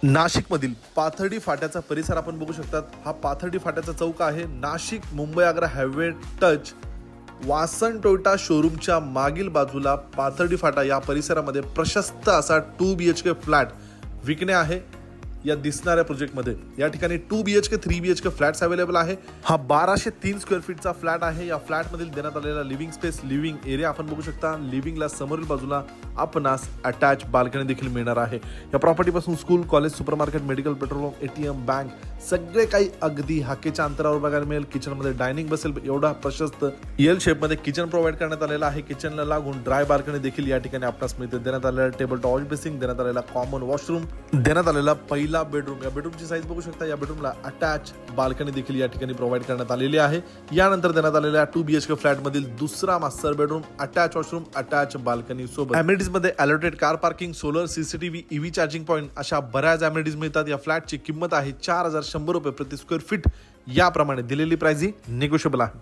नाशिकमधील पाथर्डी फाट्याचा परिसर आपण बघू शकतात. हा पाथर्डी फाट्याचा चौक आहे. नाशिक मुंबई आग्रा हायवे टच वासन टोयोटा शोरूमच्या मागील बाजूला पाथर्डी फाटा या परिसरामध्ये प्रशस्त असा 2 BHK फ्लॅट विकणे आहे. या दिसणाऱ्या प्रोजेक्टमध्ये या ठिकाणी 2 BHK 3 BHK फ्लॅट्स अवेलेबल आहे. हा 1203 स्क्वेअर फीटचा फ्लॅट आहे. या फ्लॅटमधील देण्यात आलेला लिव्हिंग स्पेस, लिव्हिंग एरिया आपण बघू शकता. लिव्हिंगला समोरील बाजूला आपणास अटॅच बाल्कनी देखील मिळणार आहे. या प्रॉपर्टीपासून school, college, supermarket, medical, petrol pump, ATM, bank सगळे काही अगदी हाकेच्या अंतरावर बघायला मिळेल. किचनमध्ये डायनिंग बसेल एवढा प्रशस्त एल शेपमध्ये किचन प्रोव्हाइड करण्यात आलेला आहे. किचनला लागून ड्राय बाल्कनी देखील या ठिकाणी आपणास मिळते. देण्यात आलेला टेबल टॉप वॉश बेसिंग, देण्यात आलेला कॉमन वॉशरूम, देण्यात आलेला पहिला बेडरूम. या बेडरूमची साईज बघू शकता. या बेडरूमला अटॅच बाल्कनी देखील या ठिकाणी प्रोव्हाइड करण्यात आलेली आहे. यानंतर देण्यात आलेल्या 2 BHK फ्लॅट मधील दुसरा master bedroom, attach washroom, attach balcony सोबत अमेनिटीज मध्ये allotted car parking, solar, CCTV, EV charging point अशा बऱ्याच अमेनिटीज मिळतात. या फ्लॅटची किंमत आहे 4100 रुपये प्रति स्क्वेअर फीट. याप्रमाणे दिलेली प्राइस ही निगोशिएबल आहे.